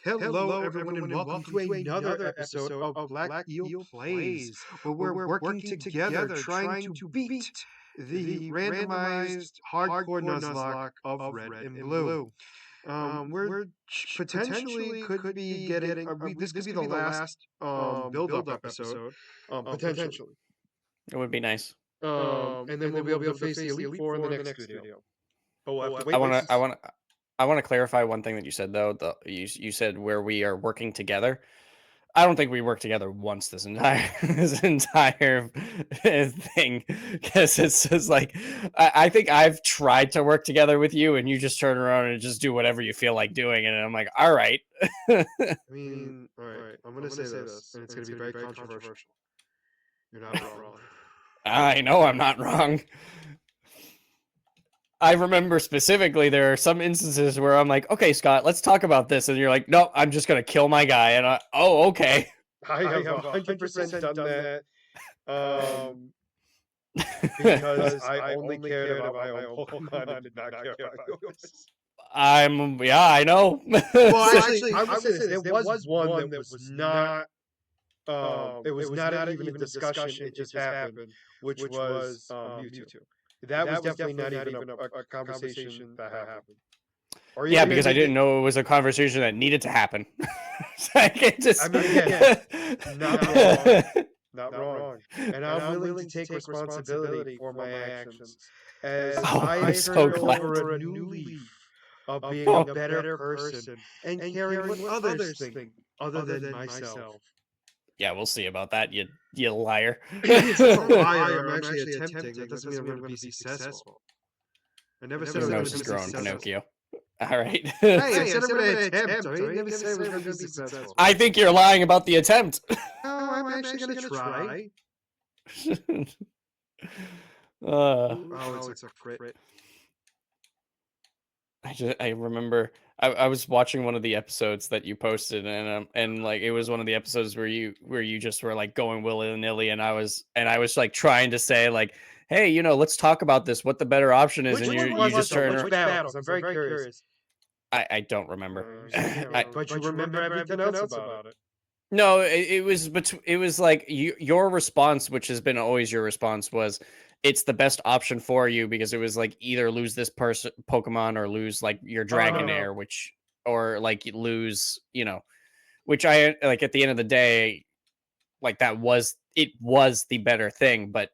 Hello, everyone, and welcome to another episode of Black Eel Plays, where we're working together trying to beat the randomized hardcore Nuzlock of Red and Blue. We're potentially could be getting this could be the last build-up episode, potentially. It would be nice. And then we'll be able to face the Elite Four in the next video. But we'll have to wait. I want to clarify one thing that you said though. You said where we are working together. I don't think we worked together once this entire thing, because it's just like I think I've tried to work together with you, and you just turn around and just do whatever you feel like doing, and I'm like, all right. I mean, all right. I'm gonna say this, and it's gonna be very controversial. You're not wrong. I know I'm not wrong. I remember specifically there are some instances where I'm like, okay, Scott, let's talk about this. And you're like, no, I'm just going to kill my guy. And okay. I have 100% done that. Because I only cared about my own Pokemon and did not care about yours. I know. Well, actually, I would say this. There was one that was not, it was not even a discussion. It just happened, which was Mewtwo. That was definitely not even a conversation that happened. Yeah, because I didn't know it was a conversation that needed to happen. Not wrong. And I'm willing to take responsibility for my actions. As I turn over a new leaf of being a better person and caring what others think other than myself. Yeah, we'll see about that, you liar. It's not a liar. I'm actually attempting. That doesn't mean I'm going to be successful. I never said I was going to be successful. Pinocchio. All right. Hey, I said I'm going to attempt. I never said I was going to be successful. I think you're lying about the attempt. No, I'm actually going to try. It's a crit. I remember I was watching one of the episodes that you posted, and like it was one of the episodes where you just were like going willy-nilly, and I was like trying to say like, hey, let's talk about this, what the better option is, and you just turn around. Which battles? I'm very curious. I don't remember. But you remember everything else about it. No, it was like your response, which has been always your response, was it's the best option for you because it was like either lose this Pokemon or lose like your Dragonair, or like lose, which I like at the end of the day, like it was the better thing, but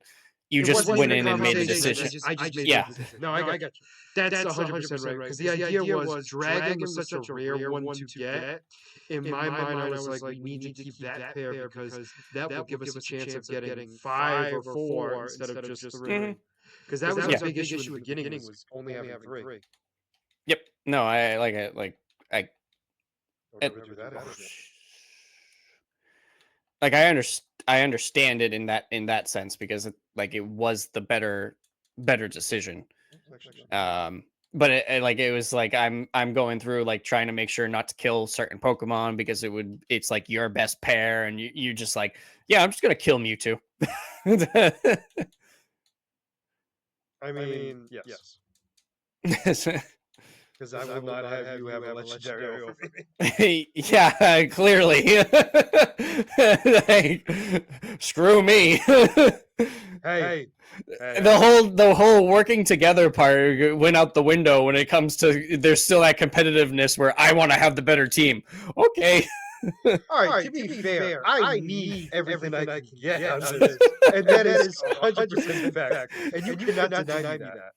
you just went in and made the decision. I just made the decision. No, I got you. That's 100% right. Because the idea was Dragon was such a rare one to get. In my mind, I was like, we need to keep that pair because that will give us a chance of getting 5 or 4 instead of just 3. Because that was a big issue at the beginning, was only having 3. Yep. No, I like it. Like I understand it in that sense because it was the better decision. But it was like I'm going through like trying to make sure not to kill certain Pokemon because it's like your best pair, and you just like, yeah, I'm just gonna kill Mewtwo. I mean, yes. Because I will not have you have a legendary over me. Yeah, clearly. Hey, screw me. Hey. The whole working together part went out the window when it comes to there's still that competitiveness where I want to have the better team. Okay. All right, to be fair, I need everything I can get out of this. And that is 100% fact. And you cannot deny me that.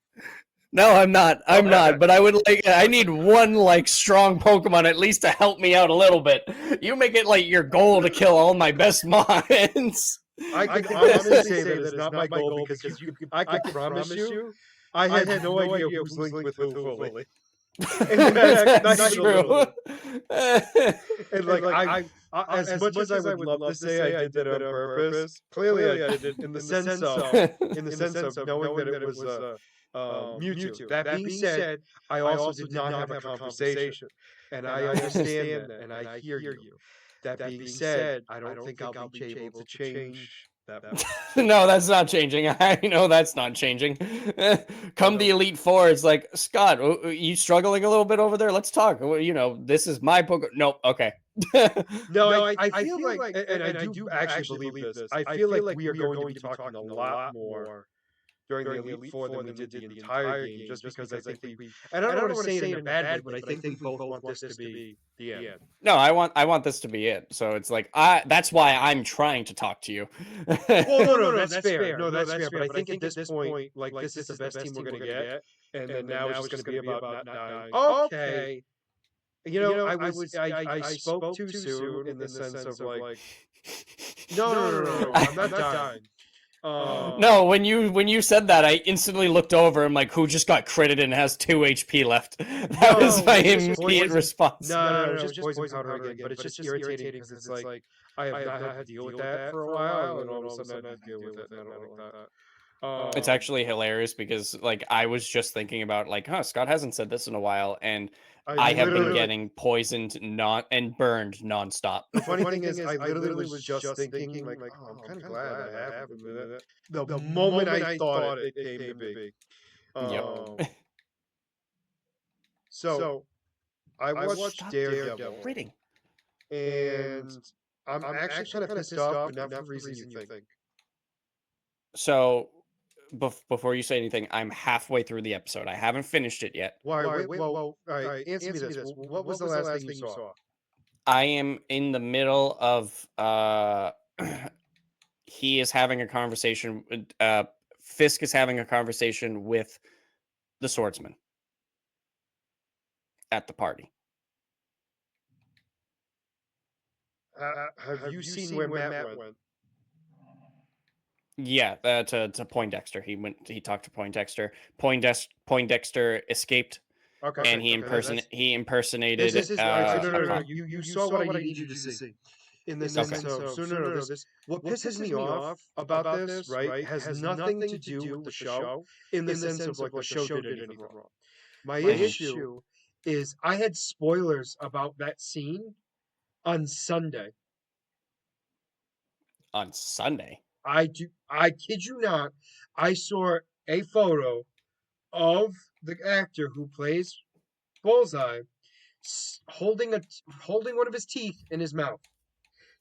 No, I'm not. I'm not. But I need one like strong Pokemon at least to help me out a little bit. You make it like your goal to kill all my best mines. I can honestly say that it's not my goal because I can promise you, I had no idea who's linked with who fully. That's true. And like as much as I would love to say I did that on purpose, clearly I did it in the sense of knowing that it was Mewtwo. That being said, I also did not have a conversation, and I understand that, and I hear you. That being said, I don't think I'll be able to change No, that's not changing. I know that's not changing. Come the Elite Four, it's like, Scott, you struggling a little bit over there? Let's talk. This is my poker. Nope. Okay. No, I feel like, and I do actually believe this. I feel like we are going to be talking a lot more during the Elite Four than we did the entire game, just because I think and I don't want to say it in a bad way, but I think we both want this to be the end. No, I want this to be it. So it's like that's why I'm trying to talk to you. Well, no, that's fair. No, that's fair. But I think at this point, like this is the best team we're gonna get, and then now it's just gonna be about not dying. Okay. I spoke too soon in the sense of like, no, I'm not dying. No, when you said that, I instantly looked over and like, who just got critted and has 2 HP left? That was my immediate response. No, it's just poison powder again. But it's just irritating because it's like I have not had to deal with that for a while, and all of a sudden I have to deal with it, and I don't like that. It's actually hilarious because like I was just thinking about like, Scott hasn't said this in a while, and I have been getting poisoned and burned nonstop. The funny thing is, I literally was just thinking like, oh, I'm kind of glad I have a minute. The moment I thought it came to be. Yep. So I watched Daredevil, Reading. and I'm actually kind of pissed off, but not for the reason you think. So before you say anything, I'm halfway through the episode. I haven't finished it yet. Why? Well, all right. Answer me this. What was the last thing you saw? I am in the middle of he is having a conversation. Fisk is having a conversation with the swordsman at the party. Have you seen where Matt went? Yeah, to Poindexter. He talked to Poindexter. Poindexter escaped. Okay. And he impersonated. No. You saw what I needed you to see. In the sense of what pisses me off about this, right, has nothing to do with the show. In the sense of like the show did anything wrong. My issue is I had spoilers about that scene on Sunday. On Sunday. I kid you not. I saw a photo of the actor who plays Bullseye holding one of his teeth in his mouth,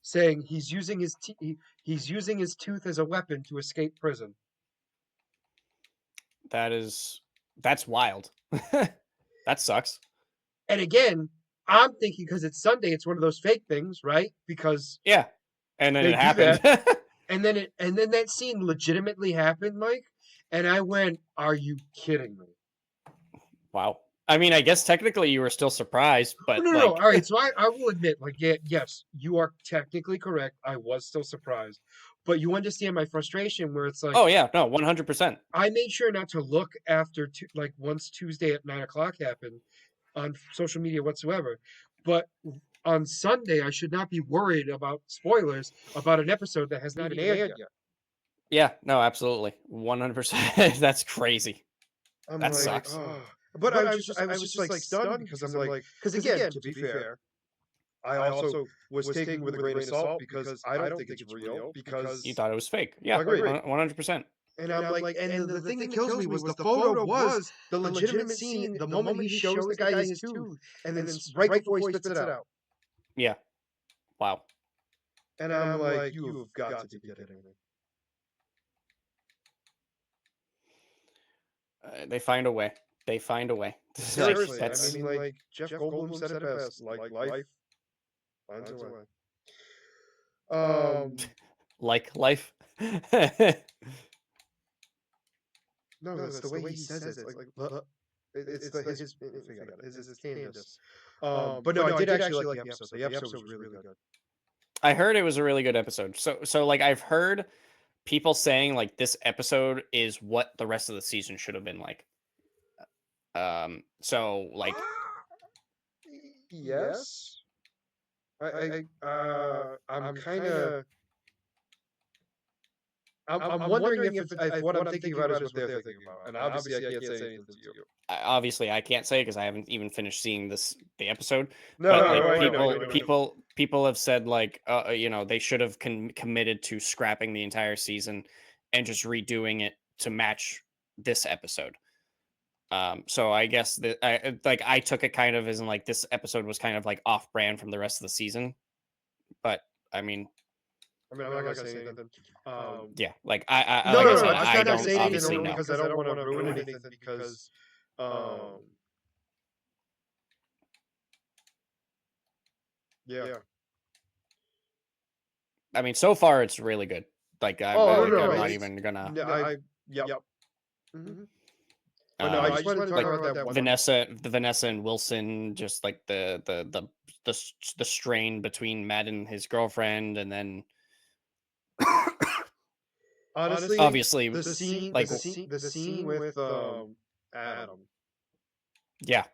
saying he's using his tooth as a weapon to escape prison. That's wild. That sucks. And again, I'm thinking because it's Sunday, it's one of those fake things, right? Because yeah, and then it happened. and then that scene legitimately happened, Mike. And I went, "Are you kidding me?" Wow. I mean, I guess technically you were still surprised, but no. All right, so I will admit, like, yes, you are technically correct. I was still surprised, but you understand my frustration, where it's like, oh yeah, no, 100%. I made sure not to look after once Tuesday at 9:00 happened on social media whatsoever, but on Sunday I should not be worried about spoilers about an episode that has not even aired yet. Yeah, no, absolutely, 100%. That's crazy. That sucks. But I was just like stunned because I'm like, because again, to be fair, I also was taking with a grain of salt because I don't think it's real, because you thought it was fake. Yeah, 100%. And I'm like, and the thing that kills me was the photo was the legitimate scene. The moment he shows the guy his tooth, and then right before he spits it out. Yeah. Wow. And I'm like, you have got to be kidding me. They find a way. They find a way. Seriously, I mean, like Jeff Goldblum said it best. Like life finds a way. Like life. No, that's the way he says it. It's his Candace. But no, I did actually like the episode. The episode was really good. I heard it was a really good episode. So like I've heard people saying like this episode is what the rest of the season should have been like. So like yes. I'm kind of I'm wondering if what I'm thinking about is what they're thinking about, and obviously I can't say anything to you. Obviously, I can't say because I haven't even finished seeing the episode. No, But no, like I know, I know. people have said like they should have committed to scrapping the entire season and just redoing it to match this episode. So I guess that I took it kind of as in like this episode was kind of like off brand from the rest of the season. But I mean, I'm not gonna say anything. yeah, like I No, like I no, no. said, I'm just I not gonna don't say anything obviously only know. because I don't want to ruin anything because, um, yeah. I mean, so far it's really good. Like Oh, no, I'm no, not it's even gonna. no, yep. Mhm. But no, I just wanted to talk like about that one. Vanessa and Wilson, just like the strain between Matt and his girlfriend, and then Honestly, obviously the scene, like the scene with Adam. yeah,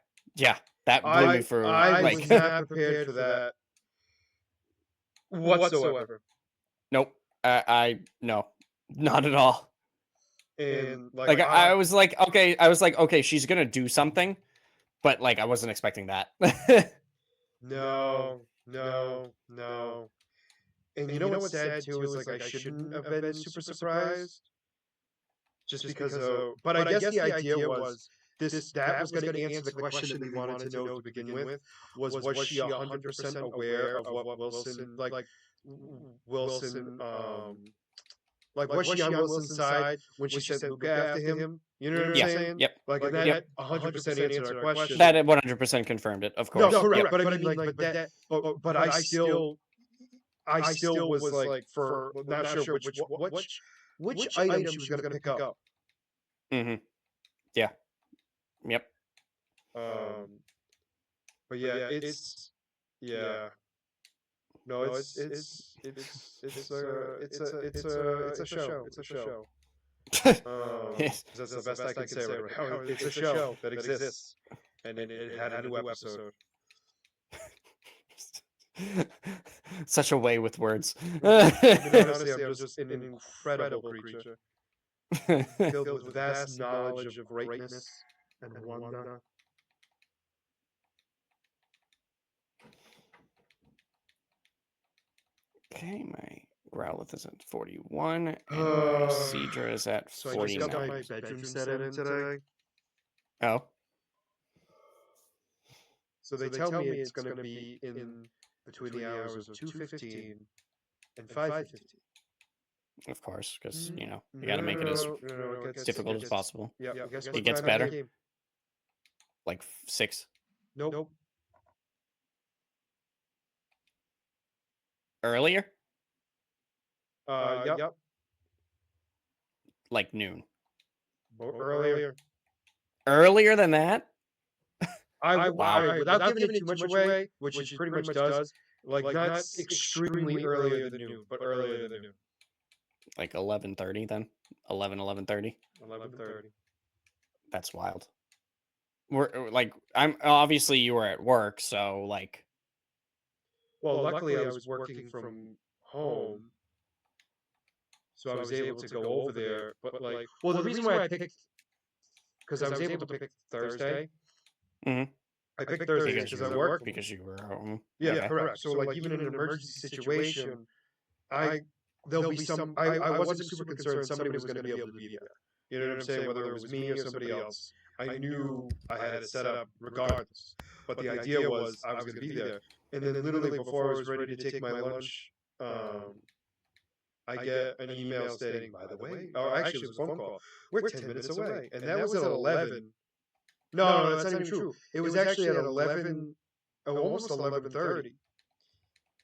that blew me for I like was not prepared for that whatsoever. nope. No, not at all. And Like I was like, okay, she's gonna do something, but like I wasn't expecting that. no, no, no. And you know what's sad too is like I shouldn't have been super surprised just because of. But I guess the idea was that was going to answer the question that we wanted to know to begin with was she 100% aware of what Wilson Wilson like was she on Wilson's side when she sent Luca after him? You know what I'm Yeah. saying? Yep. Like and that 100% answered our question. That 100% confirmed it, of course. No, correct. Yep. But I mean, like, but I still was like, for not sure which item she was going to pick up. Mm-hmm. Yeah. Yep. But yeah, it's yeah. No, it's a show. It's a show. Yes. That's the best I can say right now. It's a show that exists, and it had a new episode. Such a way with words. I mean, honestly, I'm just an incredible creature, filled with vast knowledge of greatness and wonder. Okay, my Growlithe is at 41, and my Seadra is at 49. So I just got my bedroom set in today. Oh. So they tell me it's going to be in between the hours of 2:15 and 5:15. Of course, because you got to make it as difficult as possible. Yeah, it gets better. Like 6. Nope. Earlier? Yep. Like noon. Earlier. Earlier than that? Wow. Without giving it too much away, which she pretty much does, like not extremely earlier than noon, but earlier than noon. Like 11:30 then? 11:30? 11:30. That's wild. We're like I'm obviously you were at work, so like well, luckily I was working from home. So I was able to go over there, but like well the reason why I picked because I was able to pick Thursday. Mm-hmm. I picked Thursday because I worked. Because you were home. Yeah, okay. Correct. So like even in an emergency situation, there'll be some. I wasn't super concerned somebody was going to be able to be there. You know what I'm saying? Whether it was me or somebody else, I knew I had it set up regardless. But the idea was I was going to be there. And then literally before I was ready to take my lunch, I get an email stating, by the way, or actually it was a phone call. We're 10 minutes away, and that was at 11. No, that's not even true. It was actually at 11, almost 11:30.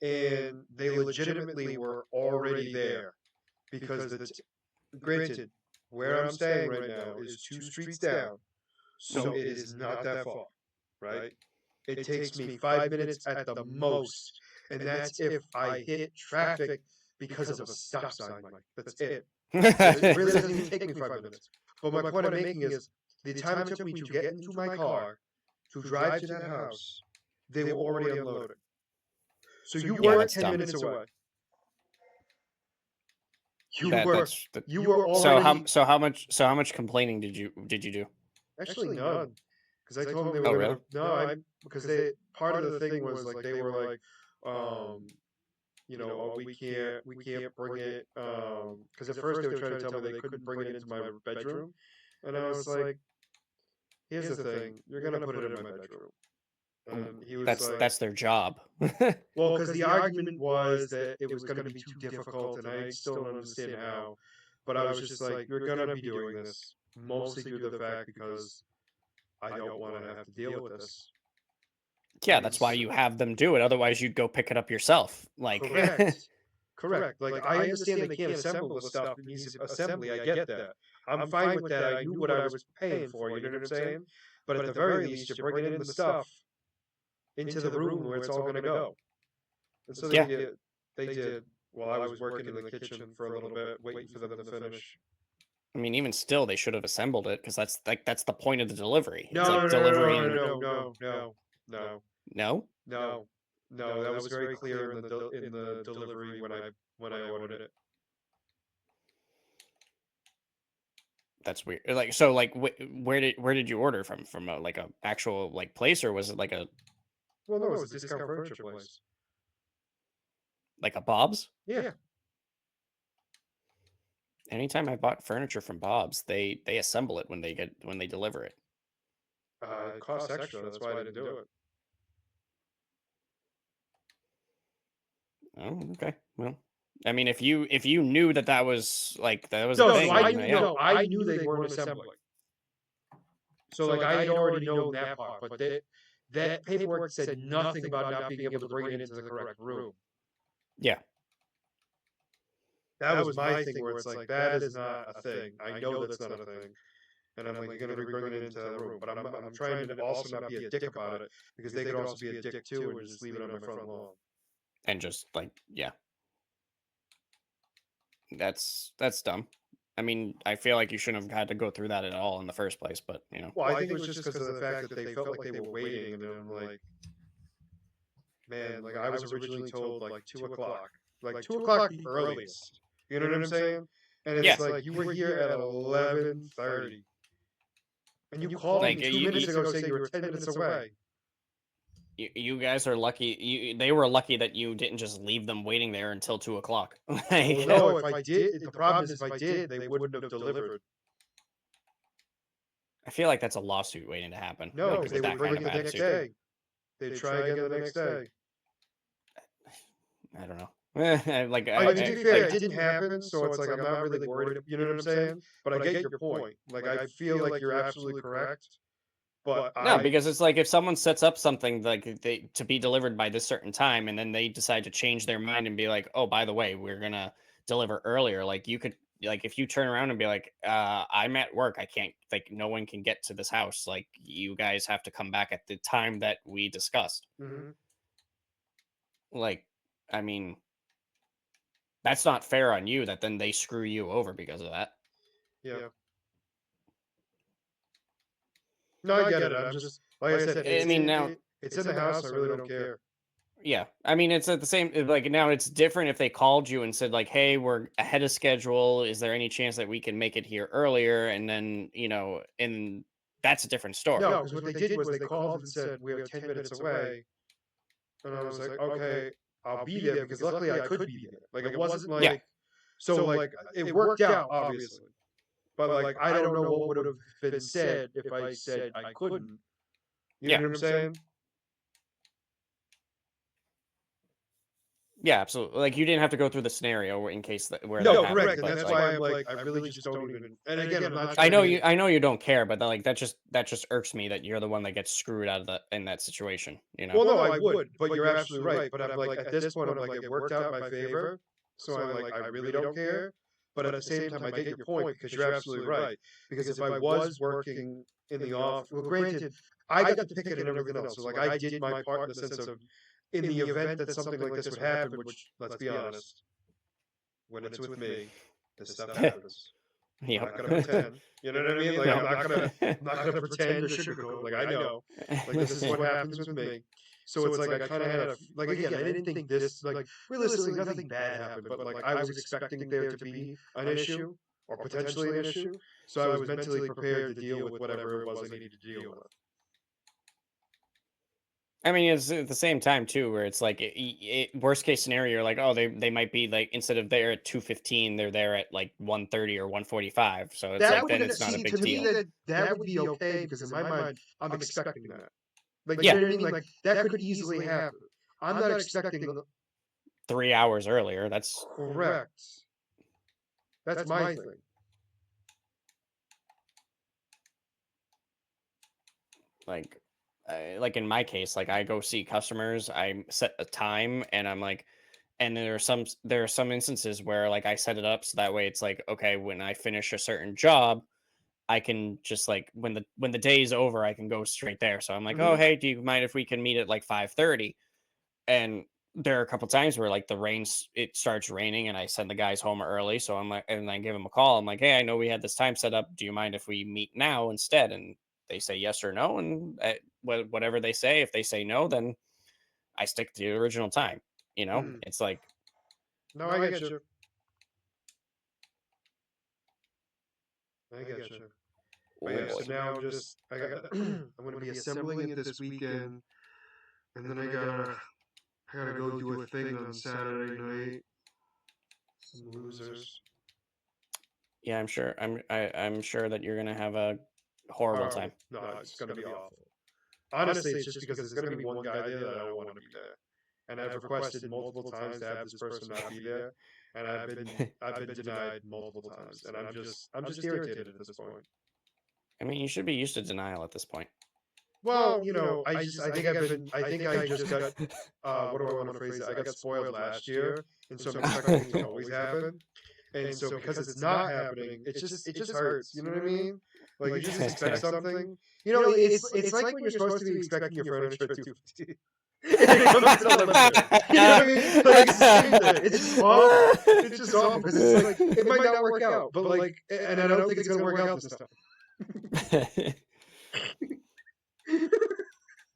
And they legitimately were already there because granted, where I'm staying right now is 2 streets down, so it is not that far, right? It takes me 5 minutes at the most, and that's if I hit traffic because of a stop sign. Like that's it. It really doesn't even take me 5 minutes. But my point I'm making is the time it took me to get into my car to drive to that house, they were already unloading. So you were 10 minutes away. You That's you were so already how much complaining did you do? actually none because I told them Oh, they were really? gonna no I because they part of the thing was like they were like oh, we can't bring it because at first they were trying to tell me they couldn't bring it into my bedroom, and I was like, here's the thing, you're gonna put it in my bedroom. And he was like, That's their job. well, because the argument was that it was going to be too difficult, and I still don't understand how. But I was just like, you're going to be doing this mostly due to the fact because I don't want to have to deal with this. Yeah, that's why you have them do it. Otherwise, you'd go pick it up yourself. Like, Correct. Correct. Like, I understand they can't assemble the stuff that needs assembly. I get that. I'm fine with that. I knew what I was paying for. You know what I'm saying? But at the very least, you're bringing in the stuff into the room where it's all going to go. And so yeah. they did while I was working in the kitchen for a little bit, waiting for them to finish. I mean, even still, they should have assembled it because that's the point of the delivery. No, It's like no, no, delivering. no, no, no, no, no, No, no, no. That was very clear in the delivery when I ordered it. that's weird. Like, so, like, where did you order from? From a, like a actual like place, or was it Well, no, it was a discount furniture place. like a Bob's? Yeah, Anytime I bought furniture from Bob's, they assemble it when they deliver it. it costs extra. That's why I didn't do it. Oh, okay. Well, I mean, if you knew that was like that was No, a no, thing, then, yeah. I knew they weren't assembling. So like I had already known that part, but that paperwork said nothing about not being able to bring it into the correct room. Yeah. That was my thing where it's like, that is not a thing. I know that's not a thing. And I'm like, you're gonna be bringing it into the room. But I'm trying to also not be a dick about it because they could also be a dick too and just leave it on my front lawn. And just like, yeah. That's dumb. I mean, I feel like you shouldn't have had to go through that at all in the first place, but Well, I think it was just because of the fact that they felt like they were waiting, and then I'm like, man, like I was originally told like 2 o'clock. Like 2 o'clock the earliest. You know what I'm saying? And Yeah. it's like you were here at 11:30. And you called Like, me 2 minutes ago saying you were 10 minutes away. you guys are lucky. They were lucky that you didn't just leave them waiting there until 2 o'clock. Well, no, if I did, the problem is if I did, they wouldn't have delivered. I feel like that's a lawsuit waiting to happen. No, like, because with they that would bring kind it of the next attitude. day. They'd try again the next day. I don't know. Like, I mean, to be fair, it didn't happen, so it's like I'm not really worried. You know what I'm saying? But I get your point. Like I feel like you're absolutely correct. But no, because it's like if someone sets up something like they to be delivered by this certain time, and then they decide to change their mind and be like, "Oh, by the way, we're gonna deliver earlier." Like you could, like if you turn around and be like, "I'm at work, I can't, like, no one can get to this house. Like you guys have to come back at the time that we discussed." Mhm. Like, I mean, that's not fair on you. That then they screw you over because of that. Yeah. No, I get it. I'm just like I said. I mean, now It's in the house. I really don't care. yeah, I mean, it's at the same like now it's different if they called you and said like, "Hey, we're ahead of schedule. Is there any chance that we can make it here earlier?" And then, and that's a different story. No, because what they did was they called and said we are 10 minutes away, and I was like, okay, I'll be there because luckily I could be there. Like it wasn't like Yeah. so like it worked out obviously, but like I don't know what would have been said if I said I couldn't. You know Yeah. what I'm saying? Yeah, absolutely. Like you didn't have to go through the scenario in case where No, that happened, correct, and but that's like, why I'm like I really just don't even. And again, I'm not. I know you. I know you don't care, but like that just irks me that you're the one that gets screwed out of that in that situation. Well, no, I would, but you're absolutely right. But I'm like at this point, I'm like it worked out in my favor, so I'm like I really don't care. But at the same time, I get your point because you're absolutely right. Because if I was working in the office, well, granted, I got the ticket and everything else, so like I did my part in the sense of in the event that something like this would happen, which let's be honest, when it's with me, this stuff happens. I'm Yep. not gonna pretend. You know what I mean? Like Yep. I'm not gonna pretend or sugarcoat. Like I know. Like this is what happens with me. So it's like I kind of had like again, I didn't think this like realistically nothing bad happened, but like I was expecting there to be an issue or potentially an issue. So I was mentally prepared to deal with whatever it was I needed to deal with. I mean, it's at the same time too, where it's like worst case scenario, you're like, oh, they might be like instead of there at 2:15, they're there at like 1:30 or 1:45. So it's like then it's not a big deal. That would be okay because in my mind, I'm expecting that. Like, Yeah. you know what I mean? Like that could easily happen. I'm not expecting 3 hours earlier. That's correct. That's my thing. Like in my case, like I go see customers, I set a time, and I'm like, and there are some instances where like I set it up so that way it's like, okay, when I finish a certain job, I can just like when the day is over, I can go straight there. So I'm like, oh, hey, do you mind if we can meet at like 5:30? And there are a couple times where like it starts raining and I send the guys home early. So I'm like, and I give them a call. I'm like, hey, I know we had this time set up. Do you mind if we meet now instead? And they say yes or no. And whatever they say, if they say no, then I stick to the original time. It's like, no, I get you. I get you. But yeah, so now I'm gonna be assembling it this weekend, and then I gotta go do a thing on Saturday night. Some losers. yeah, I'm sure that you're gonna have a horrible time. No, it's gonna be awful. Honestly, it's just because there's gonna be one guy there that I don't want to be there, and I've requested multiple times to have this person not be there, and I've been denied multiple times, and I'm just irritated at this point. I mean, you should be used to denial at this point. Well, I think I just got what do I want to phrase it? I got spoiled last year, and so I'm expecting things to always happen. And so because it's not happening, it just hurts. You know what I mean? Like you just expect something. It's like when you're supposed to be expecting your furniture to and it comes to limited. You know what I mean? Like it's the same thing. It's just awful. It's just awful because it's like it might not work out, but like, and I don't think it's gonna work out this time.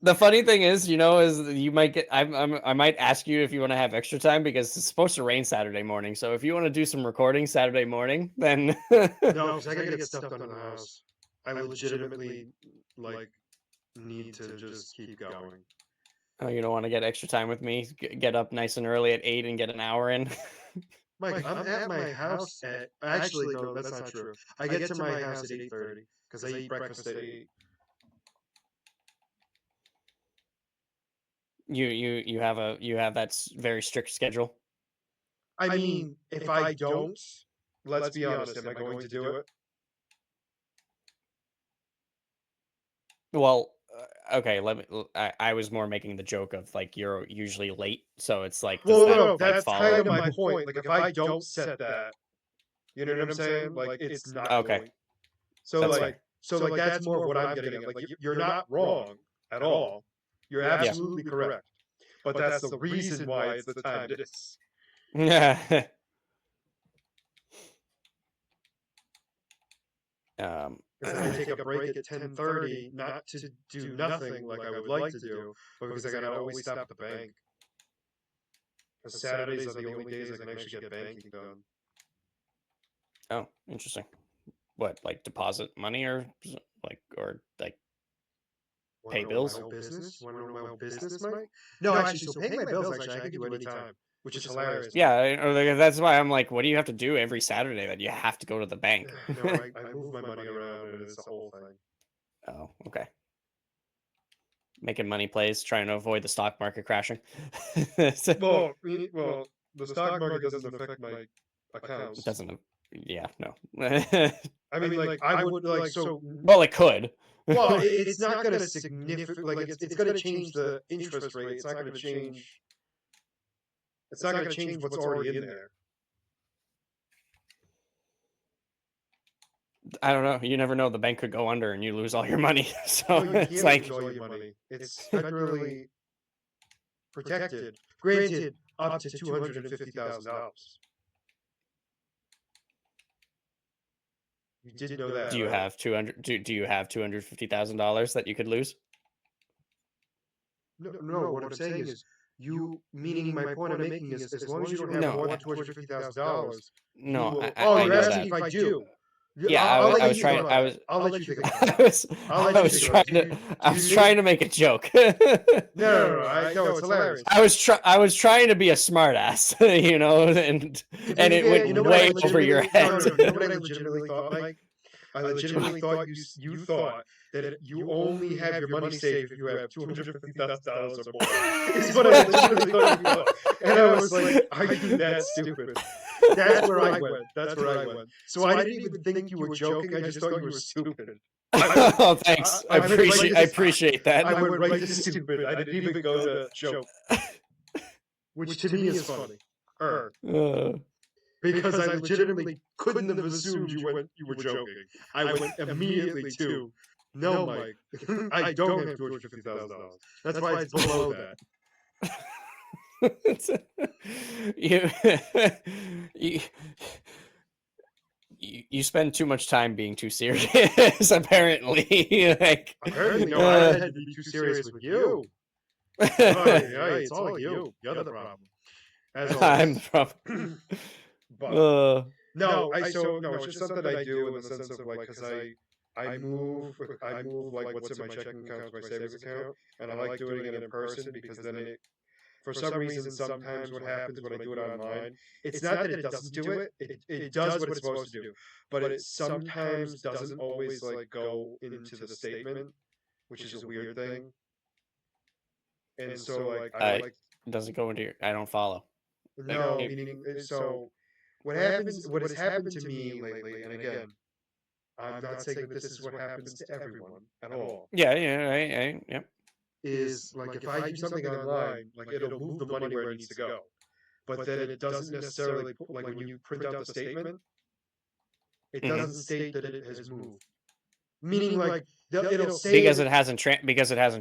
The funny thing is, is you might get. I might ask you if you want to have extra time because it's supposed to rain Saturday morning. So if you want to do some recording Saturday morning, then no, because I gotta get stuff done in the house. I legitimately like need to just keep going. Oh, you don't want to get extra time with me? Get up nice and early at 8 and get an hour in. Mike, I'm at my house at. Actually, no, that's not true. I get to my house at 8:30 because I eat breakfast at 8. You have that very strict schedule. I mean, if I don't, let's be honest, am I going to do it? Well, okay. I was more making the joke of like you're usually late, so it's like well, no, that's kind of my point. Like if I don't set that, you know what I'm saying? Like it's not okay. Going. So like that's more of what I'm getting at. Like you're not wrong at all. You're absolutely correct. But that's the reason why it's the time it is. Yeah. Because I take a break at 10:30, not to do nothing like I would like to do, but because I gotta always stop at the bank. Because Saturdays are the only days I can actually get banking done. Oh, interesting. What, like deposit money or pay bills? You want to know my own business, Mike? No, actually, so paying my bills, actually, I can do anytime, which is hilarious. Yeah, that's why I'm like, what do you have to do every Saturday that you have to go to the bank? No, I move my money around and it's the whole thing. Oh, okay. Making money plays, trying to avoid the stock market crashing. Well, the stock market doesn't affect my accounts. It doesn't. Yeah, no. I mean, like I would like so. Well, it could. Well, it's not going to significant. Like it's going to change the interest rate. It's not going to change. It's not going to change what's already in there. I don't know. You never know. The bank could go under and you lose all your money. So no, it's like lose all your money. It's federally protected. Granted, up to $250,000. You did know that. Do you have $250,000 that you could lose? No, what I'm saying is, meaning my point I'm making is, as long as you don't have No, more than $250,000, you no, will. I Oh, I you're know asking that. if I do? Yeah, I'll I let was you think trying. about it. I'll let you think about it. I was, I'll I let you was think trying about it. to, Do I you was think? trying to make a joke. No, it's hilarious. I was trying to be a smartass, you know, and To be it went fair, you know what I way over your legitimately head. no, you know what I legitimately thought, Mike? I legitimately thought you thought that you only have your money safe if you have $250,000 or more. Is what I legitimately thought you thought, and I was like, "Are you that stupid?" That's where I went. That's where I went. So I didn't even think you were joking. I just thought you were stupid. Oh, thanks. I appreciate that. I went right to stupid. I didn't even go to joke, which to me is funny. Uh, Because I legitimately couldn't have assumed you were joking. I went immediately to, no, Mike, I don't have $250,000. That's why it's below that. you, you you spend too much time being too serious, apparently. Like, Apparently, no, I had to be too serious with you. Oh, yeah, it's all you. You're the problem. As I'm the always. problem. But no, it's just something I do in the sense of like, because I move like what's in my checking account to my savings account, and I like doing it in person because then it, for some reason, sometimes what happens when I do it online, it's not that it doesn't do it, it does what it's supposed to do, but it sometimes doesn't always like go into the statement, which is a weird thing. And so like I I like doesn't go into your. I don't follow. Like, no, meaning so what has happened to me lately, and again, I'm not saying that this is what happens to everyone at all, yeah, yep. is like if I do something online, like it'll move the money where it needs to go. But then it doesn't necessarily put, like when you print out the statement, it doesn't state that it has moved. Meaning like it'll say Because it hasn't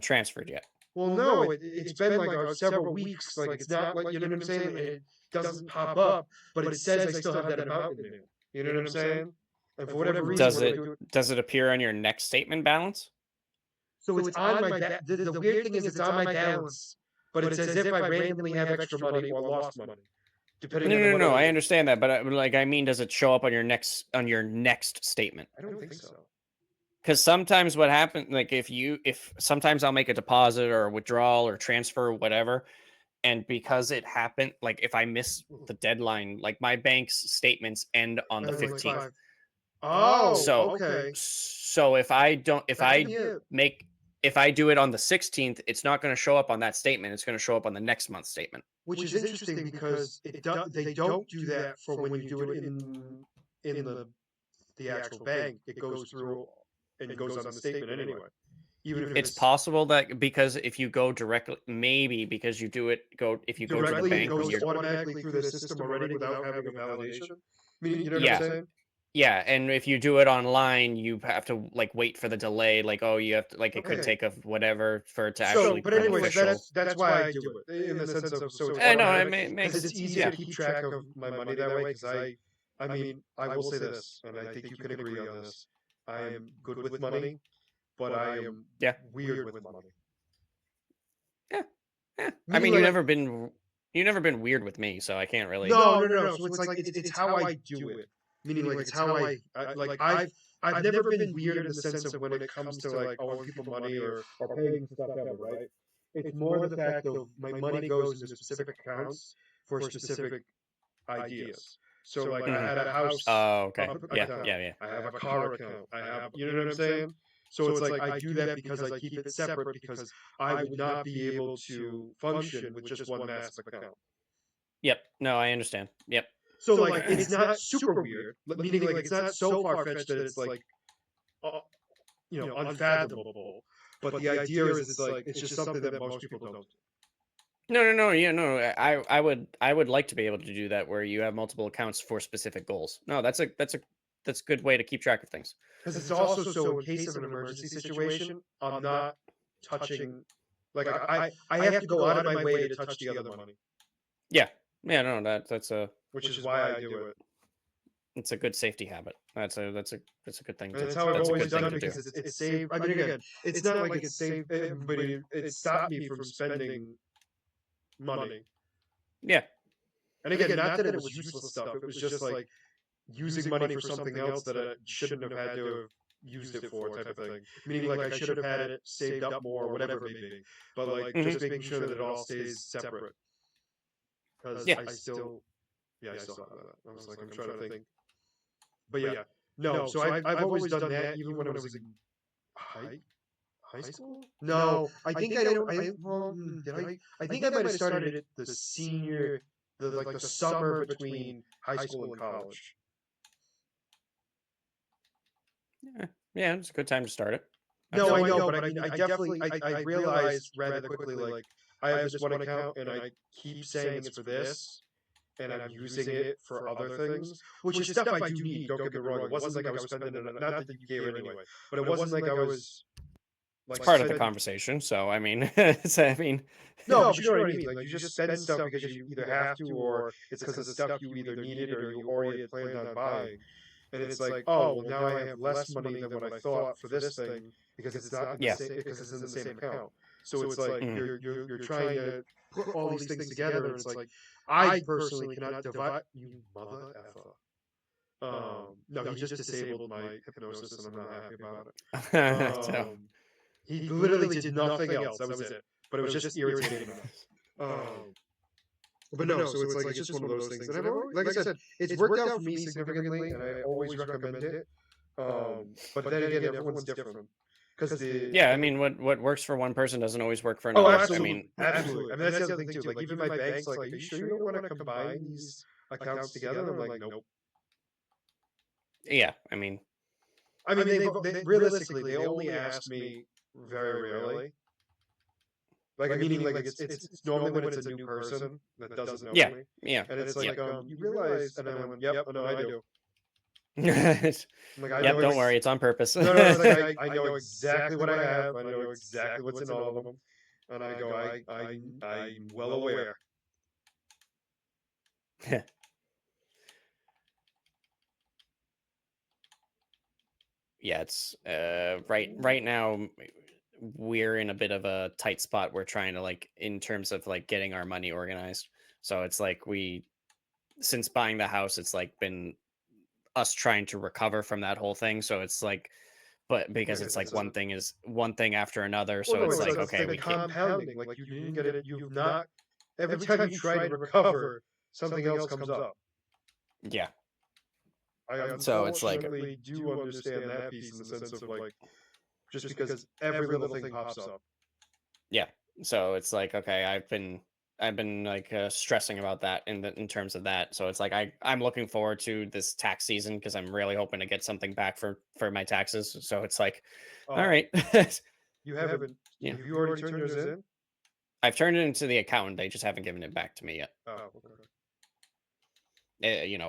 transferred yet. well, no, it's been like several weeks. Like it's not like, you know what I'm saying? It doesn't pop up, but it says I still have that amount in there. You know what I'm saying? And for whatever reason, Does it appear on your next statement balance? so it's on my the weird thing is it's on my balance, but it's as if I randomly have extra money or lost money, depending on the money. No. I understand that, but I mean, does it show up on your next statement? I don't think so. Because sometimes what happens, like if sometimes I'll make a deposit or a withdrawal or transfer or whatever, and because it happened, like if I miss the deadline, like my bank's statements end on the 15th. Oh, So okay. so if I don't if I make if I do it on the 16th, it's not going to show up on that statement. It's going to show up on the next month's statement. Which is interesting because they don't do that for when you do it in the actual bank. It goes through and goes on the statement anyway. Even if It's possible that because if you go directly, maybe because you do it, if you go to the directly, it bank when goes you're automatically through the system already without having a validation. Meaning, you know what I'm saying? Yeah, and if you do it online, you have to like wait for the delay. Like, oh, you have to like it could take a whatever for it to actually but become anyways, official. that's why I do it in the sense of so it's I know automatic, it because makes it's easier to keep track of my money that way. Because I mean, I will say this, and I think you can agree on this. I am good with money, but I am weird with money. Yeah. I Meaning mean, like, you've never been weird with me, so I can't really. No. So it's like it's how I do it. Meaning like it's how like I've never been weird in the sense of when it comes to like owing people money or paying stuff ever, right? It's more the fact of my money goes into specific accounts for specific ideas. So like I had a house Oh, okay. account, Yeah. I have a car account, I have, you know what I'm saying? So it's like I do that because I keep it separate because I would not be able to function with just one massive account. Yep. No, I understand. Yep. So like it's not super weird, meaning like it's not so far fetched that it's like uh, unfathomable. But the idea is it's just something that most people don't do. No. Yeah, no. I would like to be able to do that where you have multiple accounts for specific goals. No, that's a good way to keep track of things. Because it's also so in case of an emergency situation, I'm not touching. Like I have to go out of my way to touch the other money. Yeah. No, that's a. Which is why I do it. It's a good safety habit. That's a good thing And to it's how I've that's a always good thing done it to do. because it's saved. I mean, again, it's not like it saved, but it stopped me from spending money. Yeah. And again, not that it was useless stuff. It was just like using money for something else that I shouldn't have had to have used it for, type of thing. Meaning, like, I should have had it saved up more, whatever it may be. But like, Mhm. just making sure that it all stays separate. Because Yeah. I still, yeah, I still have that. I was like, I'm trying to think. But yeah, no. So I've always done that, even when I was in high school. No, I think I don't. Well, did I? I think I might have started it the senior, the like the summer between high school and college. Yeah, it's a good time to start it. No, I know, but I mean, I definitely, I realized rather quickly, like, I have this one account and I keep saying it's for this, and I'm using it for other things, which is stuff I do need. Don't get me wrong. It wasn't like I was spending it, not that you gave it anyway, but it wasn't like I was It's like part of the spending. conversation, so I mean, I mean, No, but you know what I mean. Like, you just spend stuff because you either have to, or it's because it's stuff you either needed or you already had planned on buying. And it's like, oh, well, now I have less money than what I thought for this thing because it's not in the Yeah. same, because it's in the same account. So it's like Mhm. you're trying to put all these things together, and it's like, I personally cannot divide, you mother effer. No, he just disabled my hypnosis, and I'm not happy about it. So, He literally did nothing else. That was it. But it was just irritating enough. But no, so it's just one of those things. And I've always, like I said, it's worked out for me significantly, and I always recommend it. But then again, everyone's different. Because yeah, I mean, what works for one person doesn't always work for oh, another. I absolutely, mean, absolutely. I mean, that's the other thing too. Like, even my bank's like, "Are you sure you don't want to combine these accounts together?" And I'm like, "Nope." yeah, I mean, I mean, they realistically, they only ask me very rarely. Like, meaning, like, it's normally when it's a new person that doesn't know yeah, me, yeah. and it's Yeah. like, you realize, and I went, "Yep, no, I do." I'm like, I Yep, know don't worry, it's on purpose. no, no, it's like I know exactly what I have. I know exactly what's in all of them, and I go, I'm well aware. Yeah, it's right now we're in a bit of a tight spot. We're trying to like in terms of like getting our money organized. So it's like we since buying the house, it's like been us trying to recover from that whole thing. So it's like but because it's Because like it's a one thing after another. well, So no, it's it's like the okay, we can't compounding. Like, you didn't get it. You've not. Every time you try to recover, something else comes up. yeah. I So it's like unfortunately do understand that piece in the sense of, like, just because every little thing pops up. yeah. So it's like okay, I've been like stressing about that in terms of that. So it's like I'm looking forward to this tax season because I'm really hoping to get something back for my taxes. So it's like, all Oh, right, you haven't? yeah, Have you already turned yours in? I've turned it into the accountant. They just haven't given it back to me yet. Oh, okay.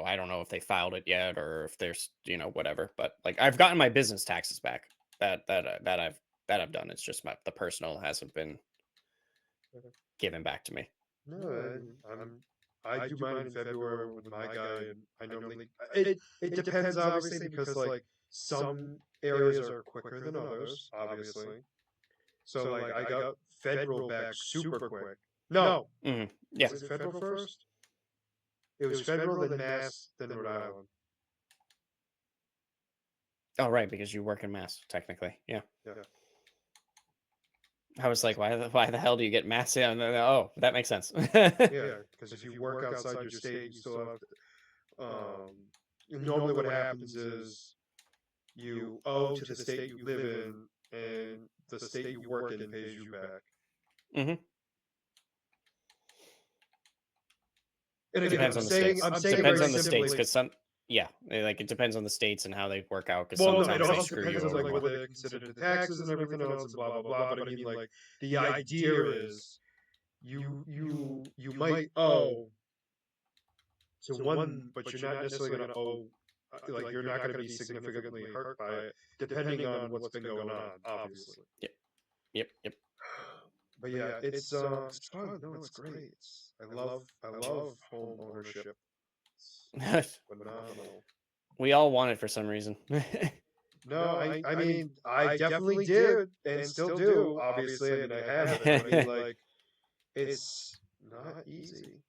I don't know if they filed it yet or if there's whatever. But like I've gotten my business taxes back. That I've done. It's just the personal hasn't been given back to me. No, I do mine in February with my guy, and I normally it depends, obviously, because, like, some areas are quicker than others, obviously. So, like, I got federal back super quick. No, Yeah. was it federal first? It was federal, then Mass, then Rhode Island. Oh, right, because you work in Mass, technically. Yeah. Yeah. I was like, why the hell do you get Mass? Yeah, oh, that makes sense. Yeah, because if you work outside your state, you still have to, normally what happens is you owe to the state you live in, and the state you work in pays you back. hmm And again, Depends on the states. I'm saying it Depends very on the states, simply. because like it depends on the states and how they work out. Because Well, no, it sometimes they also screw you depends on, over like, more. what they consider the taxes and everything else, and blah blah blah. But I mean, like, the idea is you might owe to one, but you're not necessarily going to owe. Like, you're not going to be significantly hurt by it, depending on what's been going on, obviously. Yep. Yep. But yeah, it's fun. No, it's great. I love home ownership. It's phenomenal. We all want it for some reason. No, I mean, I definitely did and still do, obviously. I mean, I have it, but I mean, like, it's not easy.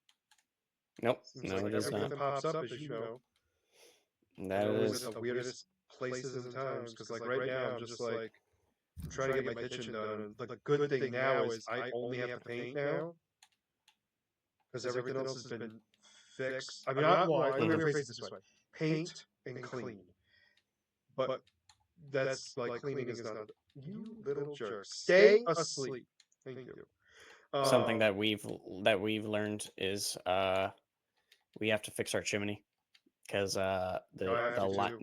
Nope, Seems no, like it is not. everything pops up, as you know, and That it always at is. the weirdest places and times. Because, like, right now, I'm just like, I'm trying to get my kitchen done, and the good thing now is I only have to paint now, because everything else has been fixed. I mean, let me rephrase it this way: paint and clean. But that's like cleaning is not. You little jerk, stay asleep. Thank you. Something Um, that we've learned is we have to fix our chimney because no, I have to too.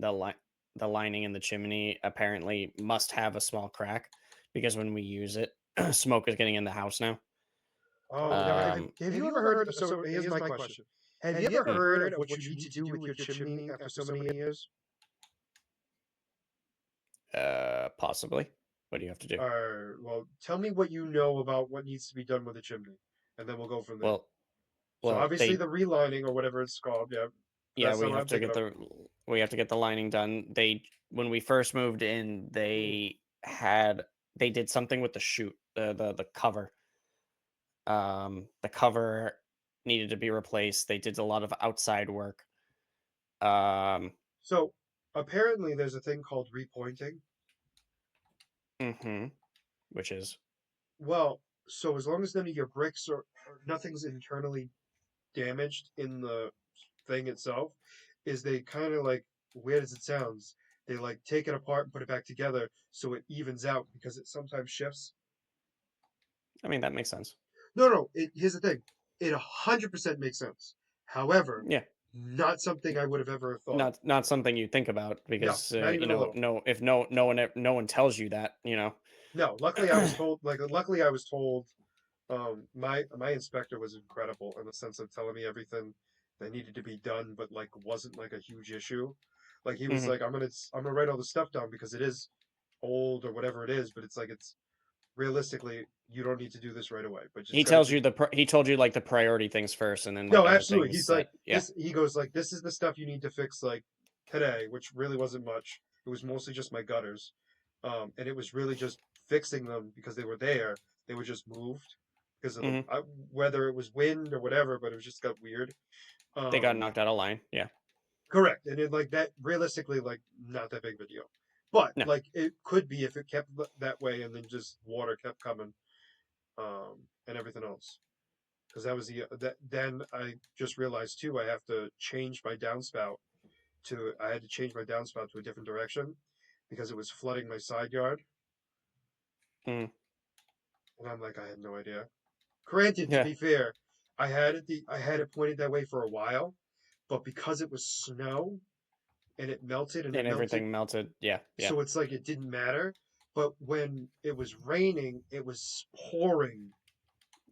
the lining in the chimney apparently must have a small crack because when we use it, smoke is getting in the house now. Oh, now Um, have you ever heard? So here's my question: have you ever mm, heard of what you need to do with your chimney after so many years? possibly. What do you have to do? Or well, tell me what you know about what needs to be done with the chimney, and then we'll go from there. Well, So well, obviously the relining or whatever it's called. Yeah, yeah, that's not what I'm thinking of. we have to get the lining done. When we first moved in, Mm. they did something with the chute, the cover. The cover needed to be replaced. They did a lot of outside work. Um, So apparently there's a thing called repointing. hmm which is Well, so as long as none of your bricks or nothing's internally damaged in the thing itself, is they kind of like, weird as it sounds, they like take it apart and put it back together so it evens out because it sometimes shifts. I mean, that makes sense. No. Here's the thing: it 100% makes sense. However, Yeah, not something I would have ever thought of. not something you think about No, because not even a little. no, if no one tells you that, No, luckily I was told. Like, luckily I was told. My inspector was incredible in the sense of telling me everything that needed to be done, but like wasn't like a huge issue. Like he was Mhm. like, I'm gonna write all the stuff down because it is old or whatever it is, but it's like it's realistically you don't need to do this right away, but just everything. He told you like the priority things first, and then like No, other absolutely. things He's that like yeah. this. He goes like, this is the stuff you need to fix like today, which really wasn't much. It was mostly just my gutters, and it was really just fixing them because they were there. They were just moved because of the hmm whether it was wind or whatever, but it was just got weird. They got Um, knocked out of line. Yeah. correct, and it like that realistically like not that big of a deal, but No. like it could be if it kept that way and then just water kept coming, and everything else. Because that was that. Then I just realized too, I have to change my downspout to. I had to change my downspout to a different direction because it was flooding my side yard, Mm. and I'm like, I had no idea. Granted, to Yeah. be fair, I had it pointed that way for a while, but because it was snow and And it melted, everything melted. Yeah. Yeah. so it's like it didn't matter. But when it was raining, it was pouring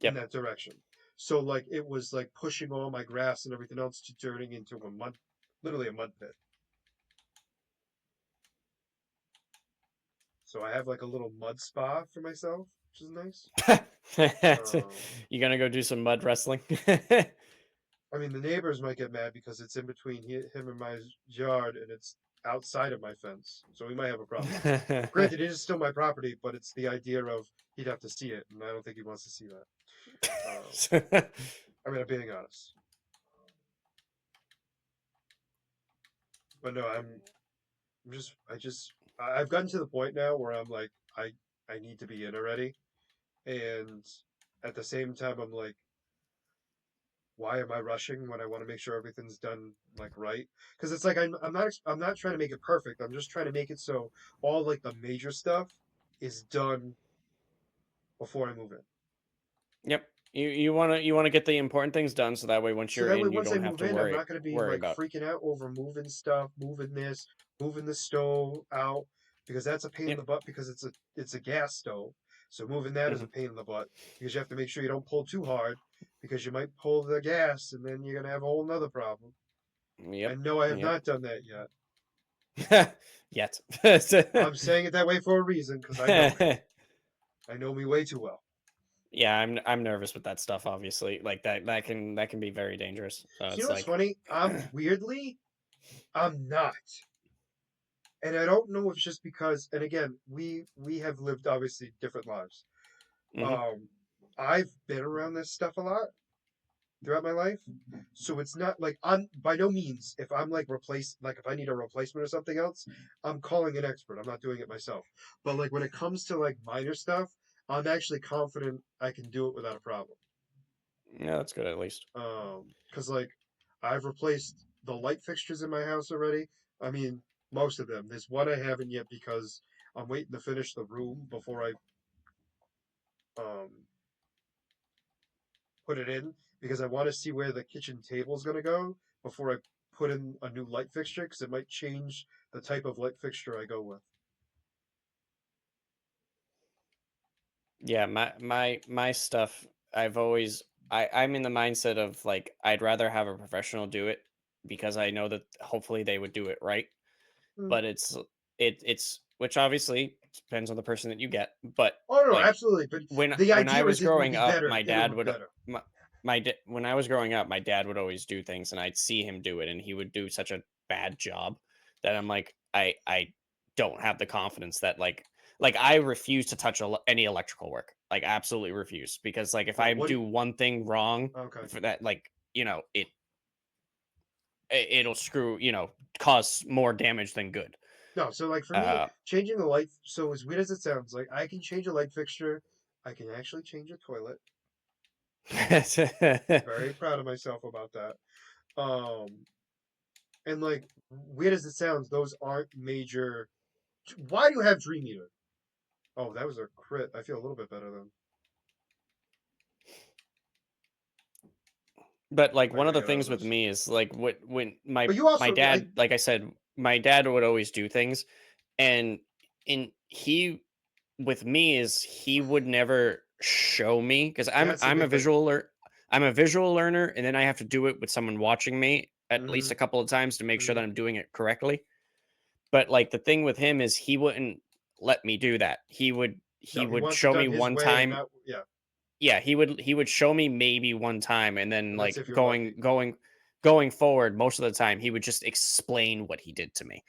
in Yep. that direction. So like it was like pushing all my grass and everything else to turning into a mud, literally a mud pit. So I have like a little mud spa for myself, which is nice. Um, You gonna go do some mud wrestling? I mean, the neighbors might get mad because it's in between him and my yard, and it's outside of my fence, so we might have a problem. Granted, it is still my property, but it's the idea of he'd have to see it, and I don't think he wants to see that. I mean, I'm being honest, but no, I've gotten to the point now where I'm like, I need to be in already, and at the same time, I'm like, why am I rushing when I want to make sure everything's done like right? Because it's like I'm not trying to make it perfect. I'm just trying to make it so all like the major stuff is done before I move in. Yep. You wanna get the important things done so that way once So you're that way, in, you once I don't have move to in, I'm not going to be worry like about. freaking out over moving stuff, moving this, moving the stove out, because that's a pain in Yep. the butt because it's a gas stove. So moving that is hmm a pain in the butt because you have to make sure you don't pull too hard because you might pull the gas and then you're going to have a whole nother problem. Yep. And no, I have Yep. not done that yet. Yet. I'm saying it that way for a reason because I know me. I know me way too well. Yeah, I'm nervous with that stuff. Obviously, like that can be very dangerous. So So you it's know what's like, funny? I'm weirdly, I'm not. And I don't know if it's just because, and again, we have lived obviously different lives. Hmm. Um, I've been around this stuff a lot throughout my life, so it's not like I'm by no means if I'm like like if I need a replacement or something else, I'm calling an expert. I'm not doing it myself. But like when it comes to like minor stuff, I'm actually confident I can do it without a problem. Yeah, that's good at least. Because like I've replaced the light fixtures in my house already. I mean, most of them. There's one I haven't yet because I'm waiting to finish the room before I um put it in because I want to see where the kitchen table is going to go before I put in a new light fixture because it might change the type of light fixture I go with. Yeah, my stuff. I've always I'm in the mindset of like I'd rather have a professional do it because I know that hopefully they would do it right. Hmm. But it's which obviously depends on the person that you get. But Oh no, like absolutely. But when the when I idea was is it would growing be up, better. my It'll dad look would better. when I was growing up, my dad would always do things, and I'd see him do it, and he would do such a bad job that I'm like, I don't have the confidence that like I refuse to touch any electrical work, like absolutely refuse, because like if No, I what? do one thing wrong Okay. for that, like it'll screw cause more damage than good. No, so like for me, Uh, changing the light. So as weird as it sounds, like I can change a light fixture. I can actually change a toilet. Very proud of myself about that. Um, and like weird as it sounds, those aren't major. Why do you have Dream Eater? Oh, that was a crit. I feel a little bit better then. But like I one of gotta the get out of things with this. me is like when my But you my also, I dad, like I said, my dad would always do things, and he with me is he would never show me because that's the I'm a big thing. I'm a visual learner, and then I have to do it with someone watching me at least Hmm. a couple of times to make sure Hmm. that I'm doing it correctly. But like the thing with him is he wouldn't let me do that. He No, he would wants it show done me his one way and time. not yeah. Yeah, he would show me maybe one time, and then And that's like if you're lucky. going forward, most of the time he would just explain what he did to me.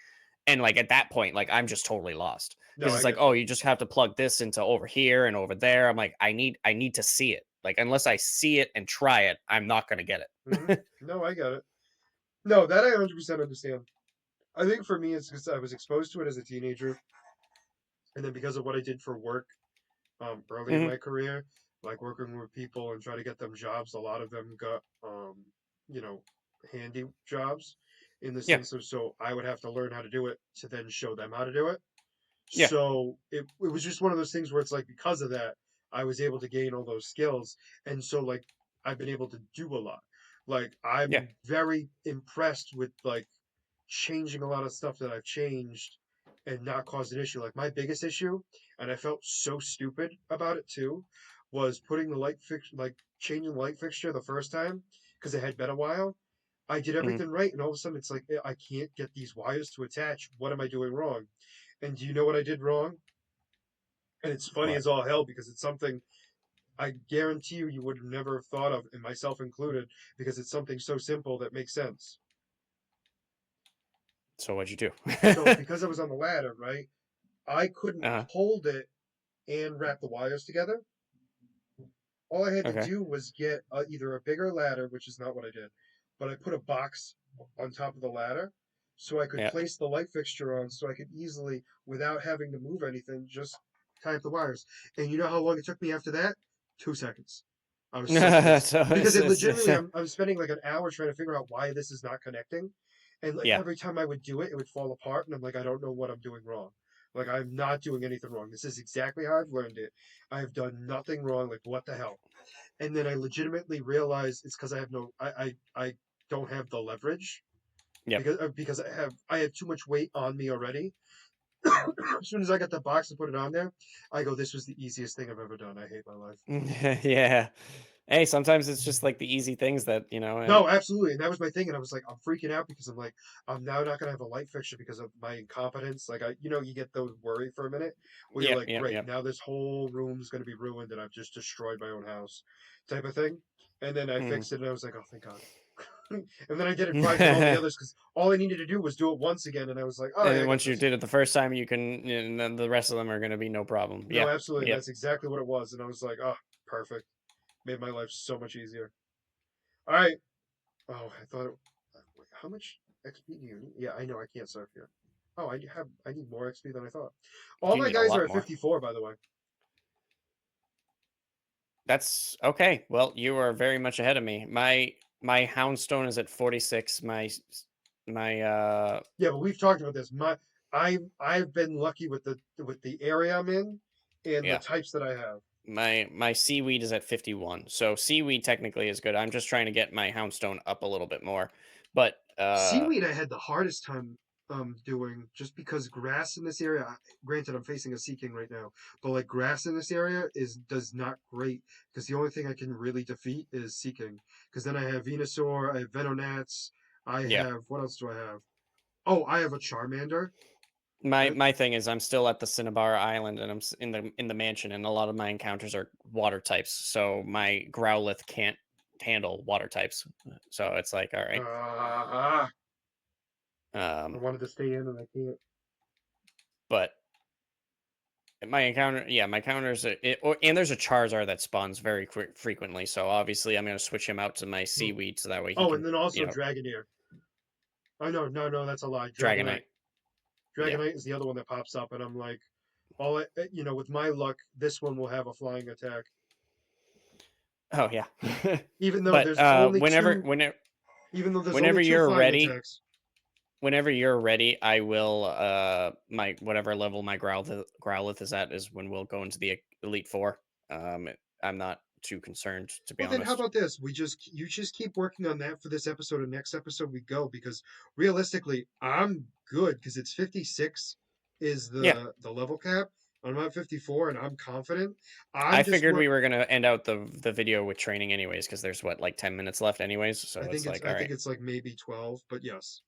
And like at that point, like I'm just totally lost No, because I it's like, get oh, you. you just have to plug this into over here and over there. I'm like, I need to see it. Like unless I see it and try it, I'm not gonna get Hmm. it. No, I get it. No, that I 100% understand. I think for me, it's because I was exposed to it as a teenager, and then because of what I did for work early in Hmm. my career, like working with people and trying to get them jobs. A lot of them got, you know, handy jobs in the Yeah, sense of so I would have to learn how to do it to then show them how to do it. yeah. So it was just one of those things where it's like because of that, I was able to gain all those skills. And so like I've been able to do a lot. Like Yeah. I'm very impressed with like changing a lot of stuff that I've changed and not caused an issue. Like my biggest issue, and I felt so stupid about it too, was putting the light fix like changing the light fixture the first time because it had been a while. I did Hmm. everything right, and all of a sudden it's like I can't get these wires to attach. What am I doing wrong? And do you know what I did wrong? And it's funny What? as all hell because it's something I guarantee you would have never have thought of, and myself included, because it's something so simple that makes sense. So what'd you do? So because I was on the ladder, right, I couldn't Uh-huh. hold it and wrap the wires together. All I had to Okay. do was get either a bigger ladder, which is not what I did, but I put a box on top of the ladder so I could Yeah. place the light fixture on so I could easily, without having to move anything, just tie up the wires. And you know how long it took me after that? 2 seconds. I was so pissed So because it legitimately, it's I'm spending like an hour trying to figure out why this is not connecting. And like yeah. every time I would do it, it would fall apart. And I'm like, I don't know what I'm doing wrong. Like, I'm not doing anything wrong. This is exactly how I've learned it. I have done nothing wrong. Like, what the hell? And then I legitimately realized it's because I have no, I don't have the leverage Yep. because I have too much weight on me already. As soon as I got the box and put it on there, I go, this was the easiest thing I've ever done. I hate my life. Yeah. Hey, sometimes it's just like the easy things that, and No, absolutely. And that was my thing. And I was like, I'm freaking out because I'm like, I'm now not gonna have a light fixture because of my incompetence. Like you get those worry for a minute where you're yep, like, yep, great, yep. now this whole room's gonna be ruined and I've just destroyed my own house, type of thing. And then I Mhm. fixed it and I was like, oh thank God. And then I did it right with all the others because all I needed to do was do it once again, and I was like, all And right, I then got once you this. did it the first time, you can, and then the rest of them are going to be no problem. No, Yeah. absolutely. Yep. That's exactly what it was. And I was like, oh, perfect. Made my life so much easier. All right. Oh, I thought wait, how much XP do you need? Yeah, I know I can't surf here. Oh, I need more XP than I thought. All You my need a guys are lot at more. 54, by the way. That's okay. Well, you are very much ahead of me. My Houndstone is at 46. My Yeah, but we've talked about this. I've been lucky with the area I'm in and the yeah, types that I have. my Seaweed is at 51. So Seaweed technically is good. I'm just trying to get my Houndstone up a little bit more. But Seaweed I had the hardest time doing just because grass in this area, granted I'm facing a Sea King right now, but like grass in this area does not great because the only thing I can really defeat is Sea King. Because then I have Venusaur, I have Venonats, I yeah, have what else do I have? Oh, I have a Charmander. my That my thing is I'm still at the Cinnabar Island and in the mansion, and a lot of my encounters are water types. So my Growlithe can't handle water types. So it's like, all right. I Um, wanted to stay in and I can't. but my encounter, yeah, my counters, and there's a Charizard that spawns very frequently. So obviously, I'm going to switch him out to my Seaweed so that way he Oh, can, and then also Dragonair. Oh no, that's a lie. Dragonite. Dragonite. Yeah. Dragonite is the other one that pops up, and I'm like, with my luck, this one will have a flying attack. Oh yeah. Even though But there's only whenever two, whenever even though there's only whenever two you're flying ready, attacks. whenever you're ready, I will my whatever level my Growlithe is at is when we'll go into the Elite Four. I'm not too concerned, to be Well, then how honest. about this? You just keep working on that for this episode, and next episode we go because realistically, I'm good because it's 56 is Yeah. the level cap. I'm at 54, and I'm confident. I I'm just figured work. we were gonna end out the video with training anyways, because there's what, like 10 minutes left anyways. So it's like, I all think right. it's like maybe 12, but yes.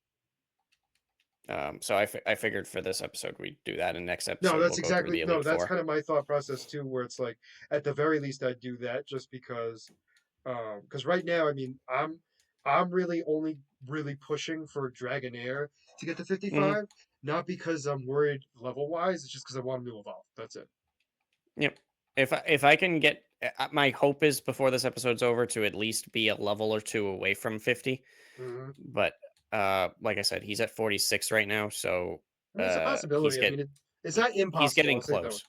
So I figured for this episode we'd do that, and next No, episode that's we'll go through exactly the no, Elite that's Four. kind of my thought process too, where it's like at the very least I'd do that just because right now, I mean, I'm really only really pushing for Dragonair to get to Hmm. 55, not because I'm worried level wise, it's just because I want him to evolve. That's it. Yep. If I can get, my hope is before this episode's over to at least be a level or two away from 50. Hmm. But like I said, he's at 46 right now, so I mean, it's a possibility. I mean, it's not he's impossible. getting I'll say it that close.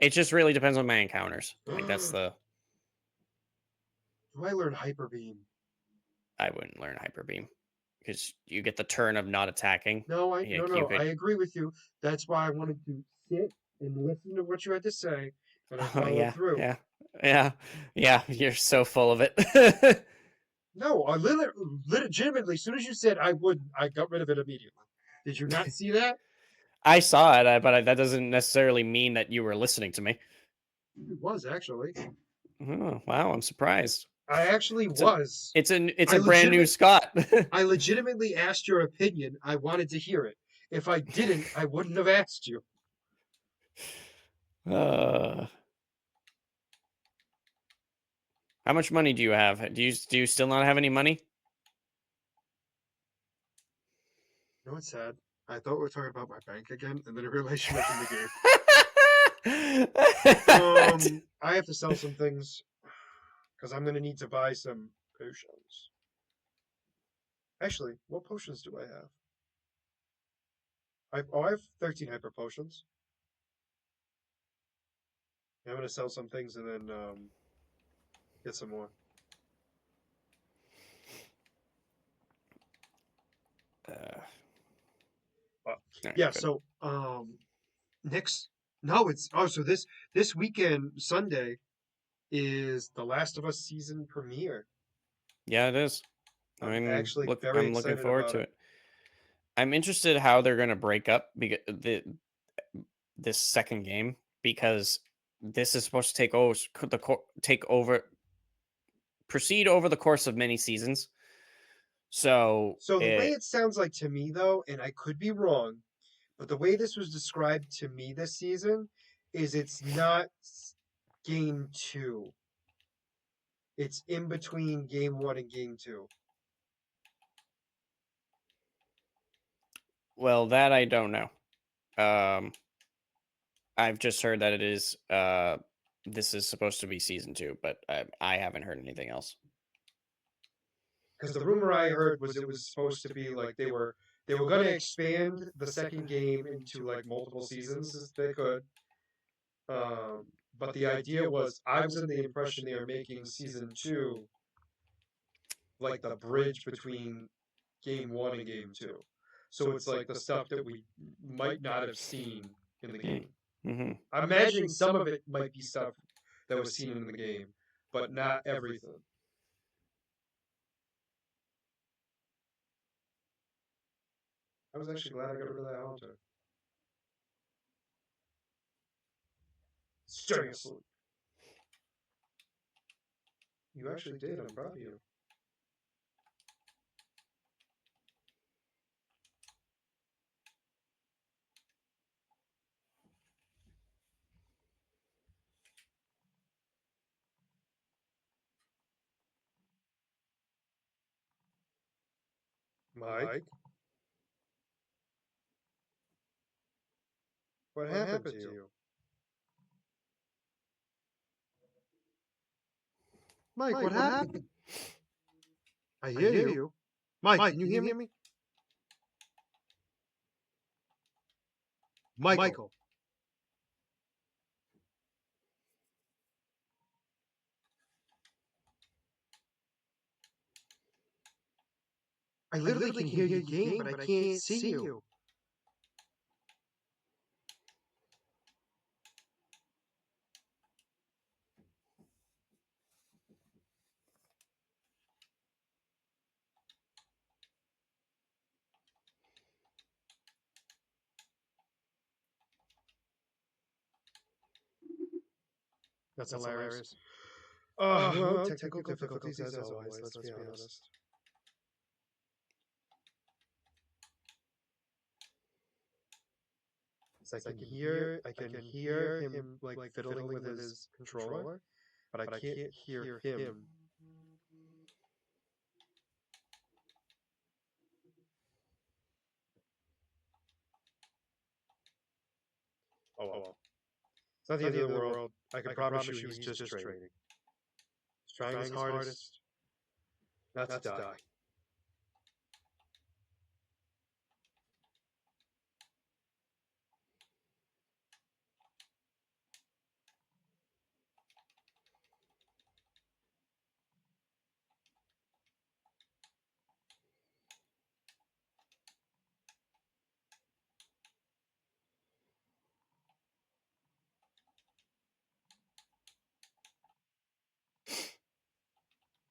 It just really depends on my encounters. Like that's way. the Do I learn Hyper Beam? I wouldn't learn Hyper Beam because you get the turn of not attacking. No, Like you no. could. I agree with you. That's why I wanted to sit and listen to what you had to say, and I Oh followed yeah, through. yeah, yeah, yeah. You're so full of it. No, I legitimately, as soon as you said I wouldn't, I got rid of it immediately. Did you not see that? I saw it, but that doesn't necessarily mean that you were listening to me. It was actually. Oh, wow, I'm surprised. I actually It's a was. it's I a brand new legitimate. Scott. I legitimately asked your opinion. I wanted to hear it. If I didn't, I wouldn't have asked you. uh, how much money do you have? Do you still not have any money? You know what's sad? I thought we were talking about my bank again, and then I realized you mentioned the game. I have to sell some things because I'm gonna need to buy some potions. Actually, what potions do I have? I have 13 hyper potions. I'm gonna sell some things and then get some more. Uh, Uh, all right, yeah. good. So next, no, it's so this weekend Sunday is the Last of Us season premiere. Yeah, it is. I'm actually very I'm looking excited forward about to it. it. I'm interested how they're going to break up this second game, because this is supposed to take over proceed over the course of many seasons. So So the way it sounds like to me, though, and I could be wrong, but the way this was described to me this season is it's not game two. It's in between game one and game two. Well, that I don't know. Um, I've just heard that it is. This is supposed to be season 2, but I haven't heard anything else. Because the rumor I heard was it was supposed to be like they were going to expand the second game into like multiple seasons as they could. Um, but the idea was I was under the impression they were making season 2 like the bridge between game 1 and game 2. So it's like the stuff that we might not have seen in the game. Mm-hmm. I'm imagining some of it might be stuff that was seen in the game, but not everything. I was actually glad I got rid of that haunter. Stay asleep. You actually did. I'm proud of you. Mike? What happened to you? Mike, what happened? I hear you. Mike, can you hear me? Michael. I literally can hear you game, but I can't see you. That's hilarious. Well, technical difficulties as always, let's be honest. I can hear him like fiddling with his controller, but I can't hear him. Oh well. It's not the end of the world. I can promise you he's just training. He's trying his hardest not to die.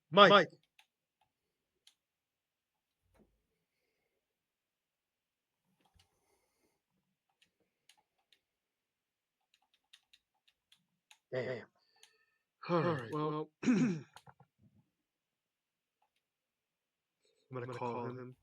Mike. Damn. All right. Well, I'm gonna call him.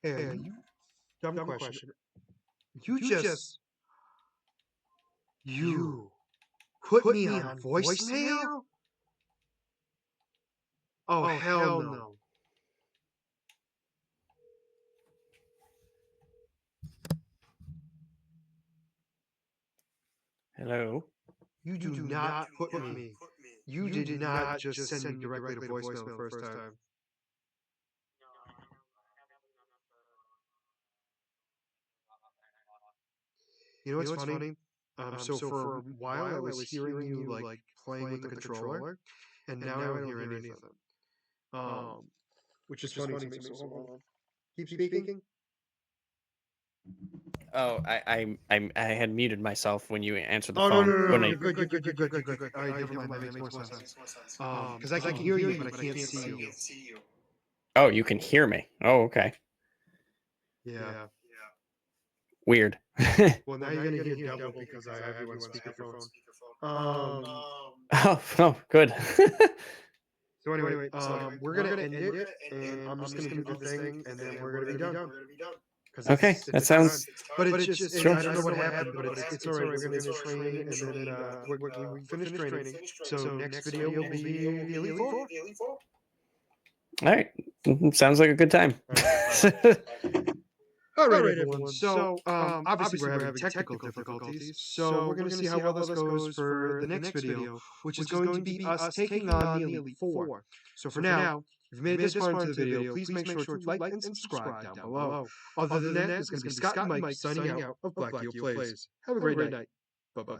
Hey, dumb question. You put me on voicemail? Oh, hell no. Hello. You do not put me. You did not just send me directly to voicemail the first time. You know what's funny? So for a while I was hearing you like playing with the controller, and now I don't hear anything. Which is funny to me. So hold on. Keep speaking. Oh, I had muted myself when you answered the Oh phone. no! When I, You're good. All right, never mind. That makes more sense. Because I can hear you, but I can't see you. oh, you can hear me. Oh, okay. Yeah. Weird. Well, now you're gonna hear double because I have you on speakerphone. Oh, good. So anyway, we're gonna end it, and I'm just gonna do the thing, and then we're gonna be done. because Okay, it's that it's hard. sounds But it's just sure. I don't know what happened, but it's all right. We're gonna train, and then we finished training. So next video will be the Elite Four. All right, sounds like a good time. All right, everyone. So, obviously we're having technical difficulties, so we're going to see how well this goes for the next video, which is going to be us taking on the Elite Four. So for now, if you've made it this far into the video, please make sure to like and subscribe down below. Other than that, it's going to be Scott and Mike signing out of Black Eel Plays. Have a great night. Bye-bye.